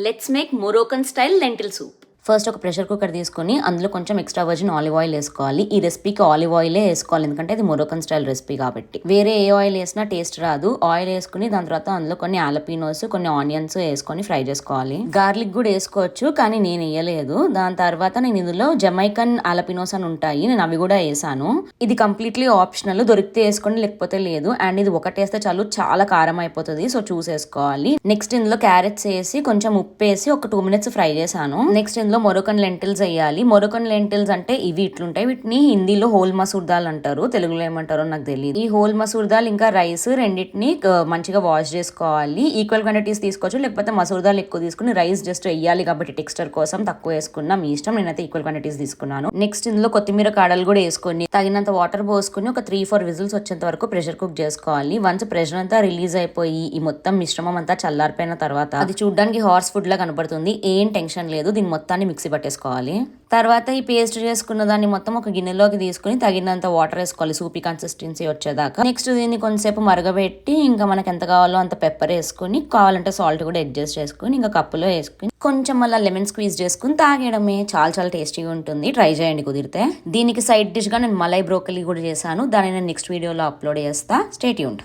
Let's make Moroccan style lentil soup. First ఒక pressure cooker తీసుకొని అందులో కొంచెం ఎక్స్ట్రా వర్జిన్ ఆలివ్ ఆయిల్ వేసుకోవాలి. ఈ రెసిపీకి ఆలివ్ ఆయిలే వేసుకోవాలి, ఎందుకంటే ఇది మొరోకన్ స్టైల్ రెసిపీ కాబట్టి. వేరే ఏ ఆయిల్ వేసినా టేస్ట్ రాదు. ఆయిల్ వేసుకుని దాని తర్వాత అందులో కొన్ని ఆలపీనోస్, కొన్ని ఆనియన్స్ వేసుకొని ఫ్రై చేసుకోవాలి. గార్లిక్ కూడా వేసుకోవచ్చు, కానీ నేను వేయలేదు. దాని తర్వాత నేను ఇందులో జమైకన్ ఆలపీనోస్ అని ఉంటాయి, నేను అవి కూడా వేసాను. ఇది కంప్లీట్లీ ఆప్షనల్, దొరికితే వేసుకోండి లేకపోతే లేదు. అండ్ ఇది ఒకటేస్తే చాలు, చాలా కారం అయిపోతుంది, సో చూసేసుకోవాలి. నెక్స్ట్ ఇందులో క్యారెట్స్ వేసి కొంచెం ఉప్పు వేసి ఒక 2 minutes ఫ్రై చేశాను. నెక్స్ట్ ఇందులో మొరోకన్ లెంటిల్స్ వేయాలి. మొరోకన్ లెంటిల్స్ అంటే ఇవి ఇట్లుంటాయి. వీటిని హిందీలో హోల్ మసూర్ దాల్ అంటారు, తెలుగులో ఏమంటారో నాకు తెలియదు. ఈ హోల్ మసూర్ దాల్ ఇంకా రైస్ రెండింటిని మంచిగా వాష్ చేసుకోవాలి. ఈక్వల్ క్వాంటిటీస్ తీసుకోవచ్చు, లేకపోతే మసూర్ దాల్ ఎక్కువ తీసుకుని రైస్ జస్ట్ వేయాలి కాబట్టి టెక్స్చర్ కోసం తక్కువ వేసుకున్నా మీ ఇష్టం. నేనైతే ఈక్వల్ క్వాంటిటీస్ తీసుకున్నాను. నెక్స్ట్ ఇందులో కొత్తిమీర కాడలు కూడా వేసుకొని తగినంత వాటర్ పోసుకుని ఒక 3-4 విజిల్స్ వచ్చేంత వరకు ప్రెషర్ కుక్ చేసుకోవాలి. వన్స్ ప్రెషర్ అంతా రిలీజ్ అయిపోయి ఈ మొత్తం మిశ్రమం అంతా చల్లారిపోయిన తర్వాత అది చూడడానికి హార్స్ ఫుడ్ లా కనబడుతుంది. ఏం టెన్షన్ లేదు, దీని మొత్తాన్ని మిక్సీ పట్టేసుకోవాలి. తర్వాత ఈ పేస్ట్ చేసుకున్న దాన్ని మొత్తం ఒక గిన్నెలోకి తీసుకుని తగినంత వాటర్ వేసుకోవాలి, సూపీ కన్సిస్టెన్సీ వచ్చేదాకా. నెక్స్ట్ దీన్ని కొంతసేపు మరగబెట్టి ఇంకా మనకి ఎంత కావాలో అంత పెప్పర్ వేసుకుని, కావాలంటే సాల్ట్ కూడా అడ్జస్ట్ చేసుకుని ఇంకా కప్పులో వేసుకుని కొంచెం మళ్ళీ లెమన్ స్క్వీజ్ చేసుకుని తాగేయడమే. చాలా చాలా టేస్టీగా ఉంటుంది, ట్రై చేయండి కుదిరితే. దీనికి సైడ్ డిష్ గా నేను మలై బ్రోకలీ కూడా చేశాను, దాన్ని నేను నెక్స్ట్ వీడియోలో అప్లోడ్ చేస్తా. Stay tuned.